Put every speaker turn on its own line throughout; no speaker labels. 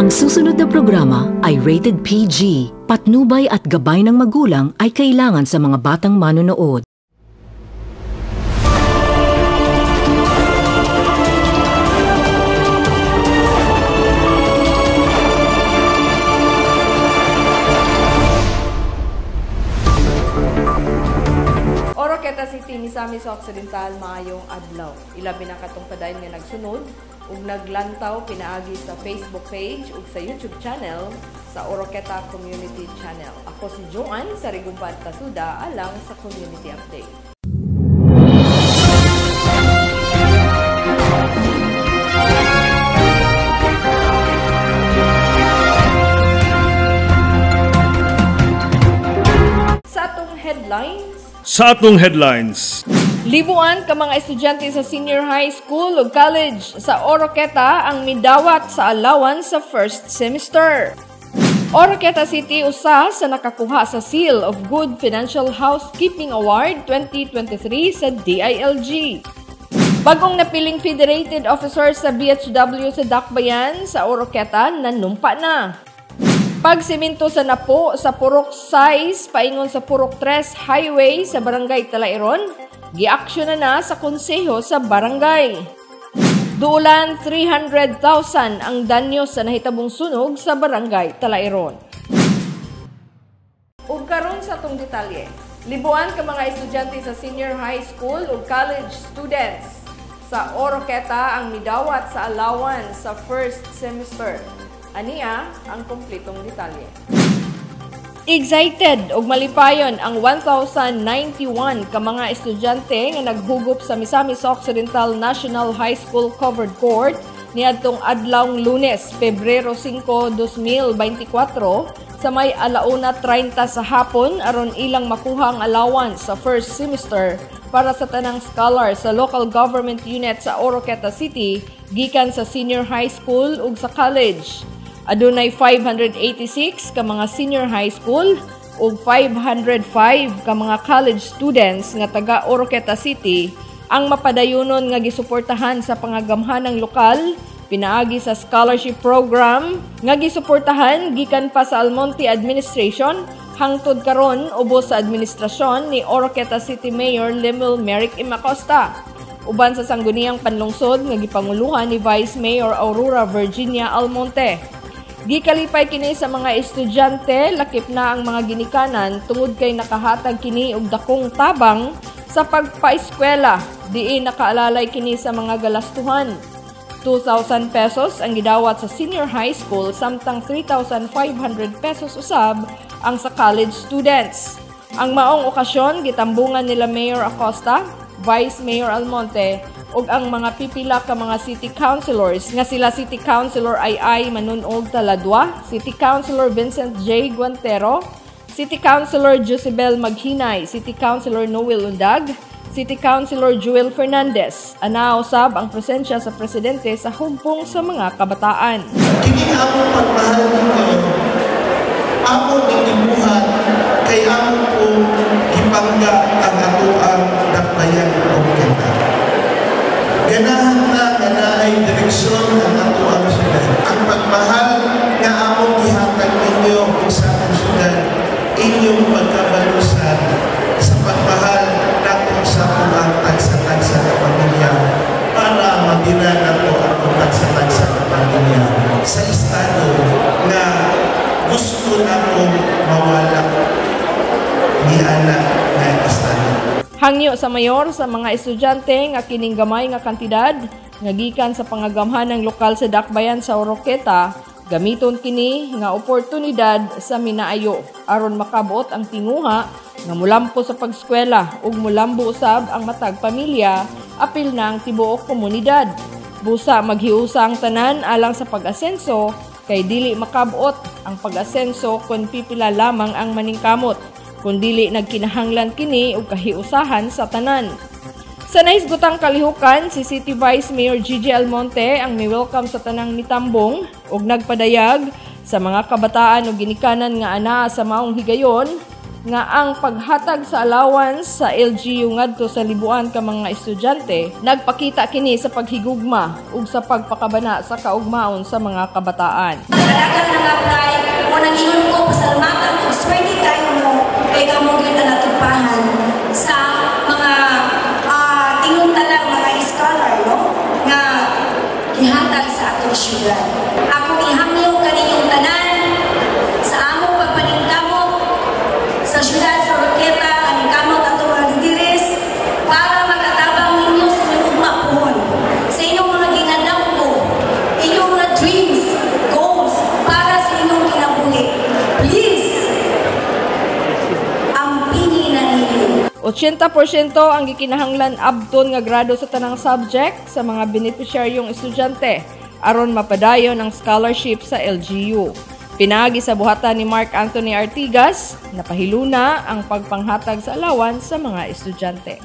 Ang susunod na programa ay rated PG. Patnubay at gabay ng magulang ay kailangan sa mga batang manonood.
Oroqueta City, Misamis Occidental, maayong adlaw. Ilabi na katong padayon nga nagsunod ug naglantaw pinaagi sa Facebook page ug sa YouTube channel sa Oroqueta Community Channel. Ako si Joan sa Rigumpan Tasuda alang sa Community Update.
Sa atong headlines.
Libuan ka mga estudyante sa senior high school ug college sa Oroqueta ang midawat sa allowance sa first semester. Oroqueta City usa sa nakakuha sa Seal of Good Financial Housekeeping Award 2023 sa DILG. Bagong napiling federated officer sa BHW sa Dakbayan sa Oroqueta nanumpa na. Pagsiminto sa napo sa Purok 6 paingon sa Purok 3 Highway sa Barangay Talairon, giaksyon na sa konseho sa barangay. Duulan 300,000 ang danyo sa nahitabong sunog sa Barangay Talairon. Ug karon sa tong detalye, libuan ka mga estudyante sa senior high school ug college students sa Oroqueta ang midawat sa allowance sa first semester. Aniya ang kumpletong detalye. Excited og malipayon ang 1,091 ka mga estudyante nga naghugop sa Misamis Occidental National High School Covered Court niadtong adlawng Lunes, Pebrero 5, 2024 sa may 1:30 sa hapon aron ilang makuha ang allowance sa first semester para sa tanang scholar sa local government unit sa Oroqueta City gikan sa senior high school ug sa college. Adunay 586 ka mga senior high school ug 505 ka mga college students nga taga Oroqueta City ang mapadayunon nga gisuportahan sa pangagamhanang lokal pinaagi sa scholarship program nga gisuportahan gikan pa sa Almonte Administration hangtod karon ubos sa administrasyon ni Oroqueta City Mayor Lemuel Merrick M. Acosta. Uban sa sangguniang panlungsod nga gipanguluhan ni Vice Mayor Aurora Virginia Almonte. Gikalipay kini sa mga estudyante, lakip na ang mga ginikanan tungod kay nakahatag kini og dakong tabang sa pagpaeskwela. Diin nakaalalay kini sa mga galastuhan. 2,000 pesos ang gidawat sa senior high school samtang 3,500 pesos usab ang sa college students. Ang maong okasyon gitambungan nila Mayor Acosta, Vice Mayor Almonte ug ang mga pipila ka mga city councilors nga sila City Councilor Ay Manunog Taladwa, City Councilor Vincent J. Guantero, City Councilor Josebel Maghinay, City Councilor Noel Undag, City Councilor Joel Fernandez. Ana usab ang presensya sa presidente sa humpong sa mga kabataan.
Kini ako pagmahal ninyo, ako ninimuhat kay ako po ipangga ang atuang dakbayan Oroqueta. Ganahan na ay direksyon ng atuang syudad. Ang pagmahal nga among gihatag ninyo sa atong syudad, inyong pagkabalusan sa pagmahal nato sa atong tagsa-tagsa na pamilya para mabila nato ang tagsa-tagsa na pamilya sa estado na gusto natong mawala ni anak na estado.
Hangyo sa mayor sa mga estudyante nga kining gamay nga kantidad nga gikan sa pangagamhanang lokal sa Dakbayan sa Oroqueta, gamiton kini nga oportunidad sa minaayo aron makabot ang tinguha nga mulampo sa pagskwela ug mulambo usab ang matag pamilya apil na ang tibuok komunidad. Busa maghiusa ang tanan alang sa pag-asenso kay dili makabot ang pag-asenso kun pipila lamang ang maningkamot. Kung dili nagkinahanglan kini og kahiusahan sa tanan. Sa naisgutang kalihukan, si City Vice Mayor Gigi Almonte ang mi-welcome sa tanang nitambong ug nagpadayag sa mga kabataan ug ginikanan nga ana sa maong higayon nga ang paghatag sa allowance sa LGU ngadto sa libuan ka mga estudyante nagpakita kini sa paghigugma ug sa pagpakabana sa kaugmaon sa mga kabataan.
Kadagan nag-apply mo nag-ingon ko pasalamatan ko swerte tayo mo kay kamo gyud natupahan sa mga tingog talang mga scholar no nga gihatag sa atong syudad. Ako ihangyo kaninyong tanan sa among pagpaningkamot sa syudad sa Oroqueta ang kamot atong mga didiris para makatabang ninyo sa minugma pohon sa inyong mga ginadamgo, inyong mga dreams, goals para sa inyong kinabuhi. Please, ampini na ninyo.
80% ang gikinahanglan abton nga grado sa tanang subject sa mga benepisyaryong estudyante aron mapadayon ang scholarship sa LGU. Pinagi sa buhatan ni Mark Anthony Artigas, napahiluna ang pagpanghatag sa allowance sa mga estudyante.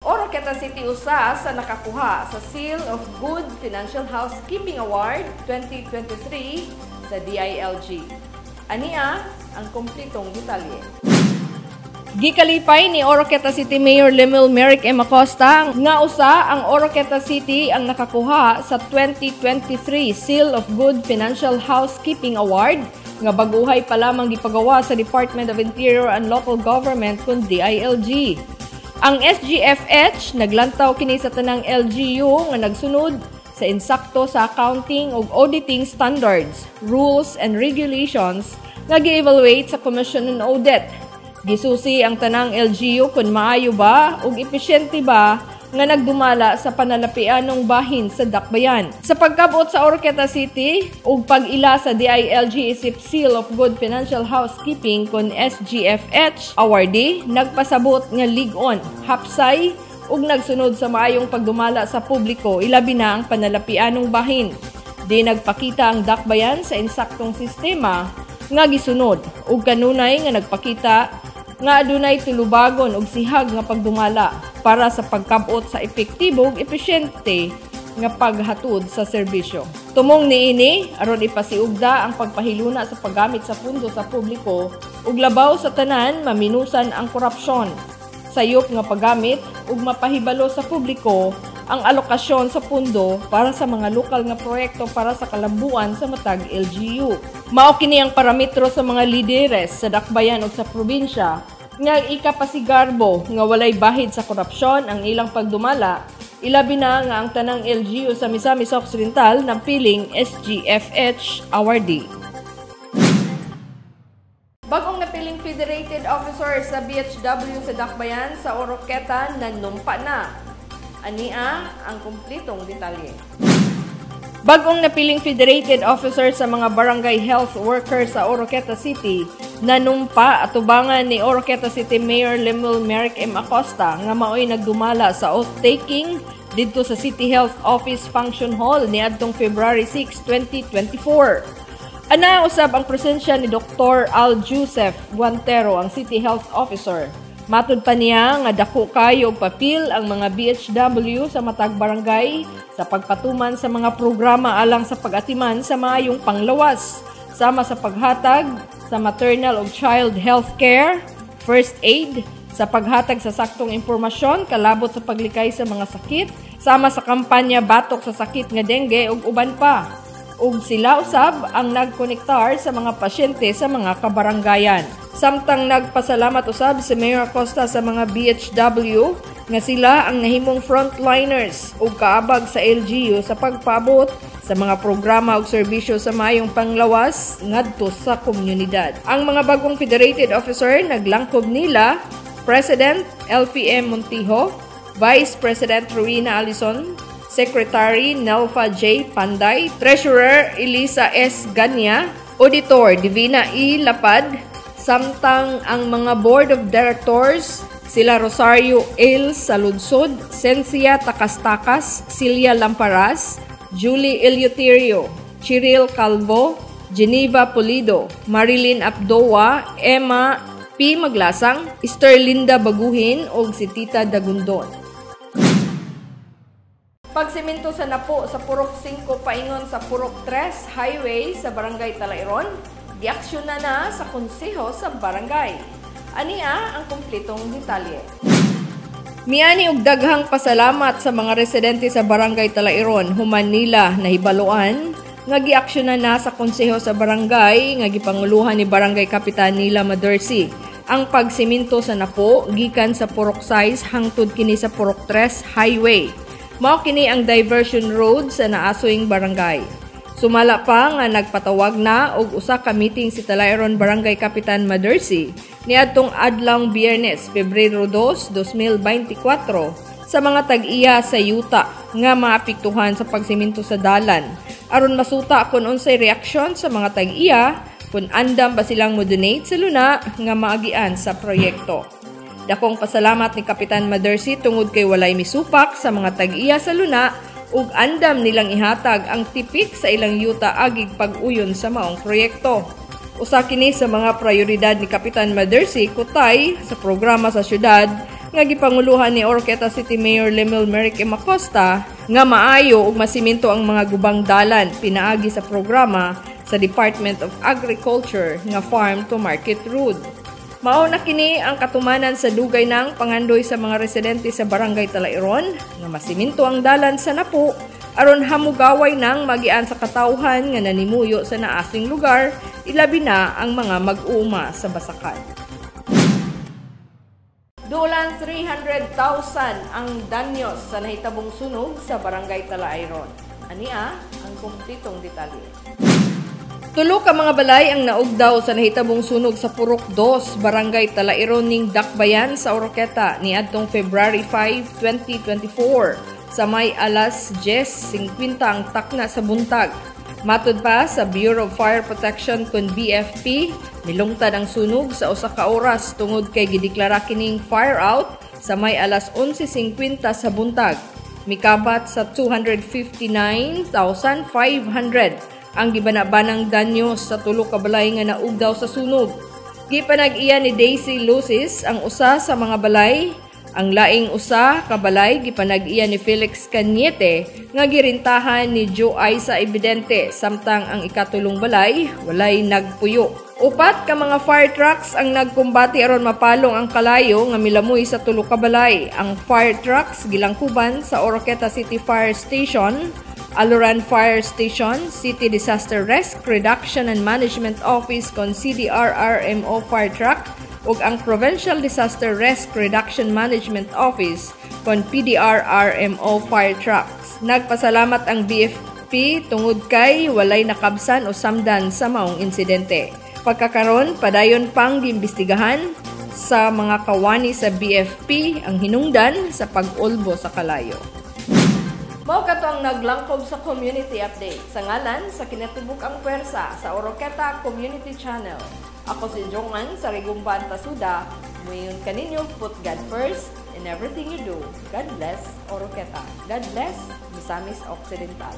Oroqueta City usa sa nakakuha sa Seal of Good Financial Housekeeping Award 2023 sa DILG. Ania ang kumplitong detalye. Gikalipay ni Oroqueta City Mayor Lemuel Merrick M. Acosta nga usa ang Oroqueta City ang nakakuha sa 2023 Seal of Good Financial Housekeeping Award nga baguhay pa lamang gipagawa sa Department of Interior and Local Government kun DILG. Ang SGFH naglantaw kini sa tanang LGU nga nagsunod sa insakto sa accounting ug auditing standards, rules and regulations nga gi-evaluate sa Commission on Audit. Gisusi ang tanang LGU kung maayo ba ug epesyente ba nga nagdumala sa panalapianong bahin sa dakbayan. Sa pagkabot sa Oroqueta City ug pag-ila sa DILG isip Seal of Good Financial Housekeeping kun SGFH awardee, nagpasabot nga lig-on, hapsay ug nagsunod sa maayong pagdumala sa publiko ilabi na ang panalapianong bahin. Di nagpakita ang dakbayan sa insaktong sistema nga gisunod ug kanunay nga nagpakita nga adunay tulubagon og sihag nga pagdumala para sa pagkabot sa epektibo ug epesyente nga paghatod sa serbisyo. Tumong niini aron ipasiugda ang pagpahiluna sa paggamit sa pundo sa publiko ug labaw sa tanan maminusan ang korupsyon. Sayop nga paggamit ug mapahibalo sa publiko ang alokasyon sa pundo para sa mga lokal nga proyekto para sa kalambuan sa matag LGU. Mao kini ang parametro sa mga lideres sa dakbayan ug sa probinsya nga ikapasigarbo nga walay bahid sa korupsyon ang ilang pagdumala, ilabi na nga ang tanang LGU sa Misamis Occidental ng piling SGFH awardee. Bagong napiling Federated Officer sa BHW sa dakbayan sa Oroqueta nanumpa na. Ania ang kumplitong detalye. Bagong napiling Federated Officer sa mga Barangay Health Workers sa Oroqueta City nanumpa atubangan ni Oroqueta City Mayor Lemuel Merrick M. Acosta nga maoy nagdumala sa oath-taking didto sa City Health Office Function Hall niadtong February 6, 2024. Ana usab ang presensya ni Dr. Al Joseph Guantero, ang City Health Officer. Matud pa niya nga dako kayo og papil ang mga BHW sa matag barangay sa pagpatuman sa mga programa alang sa pag-atiman sa maayong panglawas, sama sa paghatag sa maternal ug child health care, first aid, sa paghatag sa saktong impormasyon kalabot sa paglikay sa mga sakit, sama sa kampanya batok sa sakit nga dengue ug uban pa. Ug sila usab ang nagkonektar sa mga pasyente sa mga kabaranggayan. Samtang nagpasalamat usab si Mayor Acosta sa mga BHW nga sila ang nahimong frontliners ug kaabag sa LGU sa pagpaabot sa mga programa ug serbisyo sa mayong panglawas ngadto sa komunidad. Ang mga bagong Federated Officer naglangkob nila President LPM Montijo, Vice President Rowena Alison, Secretary Nelfa J. Panday, Treasurer Elisa S. Ganya, Auditor Divina E. Lapad, samtang ang mga Board of Directors sila Rosario L. Saludsod, Sencia Takas-Takas, Celia Lamparas, Julie Eleuterio, Chiril Calvo, Geneva Pulido, Marilyn Abdoa, Emma P. Maglasang, Sterlinda Baguhin ug si Tita Dagundon. Pagsimento sa napo sa Purok 5 paingon sa Purok 3 Highway sa Barangay Talairon, giaksyon na sa konseho sa barangay. Ania ang kumpletong detalye. Miani og daghang pasalamat sa mga residente sa barangay Talairon, human nila nahibaluan nga giaksyon na sa konseho sa barangay nga gipanguluhan ni Barangay Kapitan Nila Madersi ang pagsiminto sa napo gikan sa Purok 6 hangtod kini sa Purok 3 Highway. Mao kini ang diversion road sa naasoing barangay. Sumala pa nga nagpatawag na og usa ka meeting si Talairon Barangay Kapitan Madersi niadtong adlawng Biyernes, Pebrero 2, 2024 sa mga tag-iya sa yuta nga maapektuhan sa pagsiminto sa dalan aron masuta kun unsay reaksyon sa mga tag-iya kung andam ba silang mo-donate sa luna nga maagian sa proyekto. Dakong pasalamat ni Kapitan Madersi tungod kay walay misupak sa mga tag-iya sa luna ug andam nilang ihatag ang tipik sa ilang yuta agig pag-uyon sa maong proyekto. Usa kini sa mga prioridad ni Kapitan Madersi kutay sa programa sa syudad nga gipanguluhan ni Oroqueta City Mayor Lemel Merrick M. Acosta nga maayo ug masiminto ang mga gubang dalan pinaagi sa programa sa Department of Agriculture nga Farm to Market Road. Mao na kini ang katumanan sa dugay ng pangandoy sa mga residente sa Barangay Talairon nga masiminto ang dalan sa napo aron hamugaway nang magian sa katawhan nga nanimuyo sa naasing lugar, ilabi na ang mga mag-uuma sa basakan. Dulan 300,000 ang danyos sa nahitabong sunog sa Barangay Talairon. Ania ang kumpletong detalye. Tulo ka mga balay ang naugdaw sa nahitabong sunog sa Purok 2, Barangay Talairon ning Dakbayan sa Oroqueta niadtong February 5, 2024 sa may alas 10:50 ang takna sa buntag. Matud pa sa Bureau of Fire Protection kun BFP, milungtad ang sunog sa usa ka oras tungod kay gideklara kining fire out sa may alas 11:50 sa buntag. Mikabat sa 259,500 ang gibanabanang danyos sa tulo ka balay nga naugdaw sa sunog. Gipanag-iya ni Daisy Lucis ang usa sa mga balay. Ang laing usa ka balay gipanag-iya ni Felix Cañete nga girintahan ni Joe Aiza Evidente samtang ang ikatulong balay walay nagpuyo. Upat ka mga fire trucks ang nagkumbati aron mapalong ang kalayo nga milamoy sa tulo ka balay. Ang fire trucks gilangkuban sa Oroqueta City Fire Station, Aluran Fire Station, City Disaster Risk Reduction and Management Office kon CDRRMO Fire Truck ug ang Provincial Disaster Risk Reduction Management Office kon PDRRMO Fire Trucks. Nagpasalamat ang BFP tungod kay walay nakabsan o samdan sa maong insidente. Pagkakaron, padayon pang giimbestigahan sa mga kawani sa BFP ang hinungdan sa pag-ulbo sa kalayo. Mao kato ang naglangkob sa community update sa ngalan sa kinatibuk-ang pwersa sa Oroqueta Community Channel. Ako si Jongan sa Rigumban Tasuda. Muyon kaninyo, put God first in everything you do. God bless Oroqueta. God bless Misamis Occidental.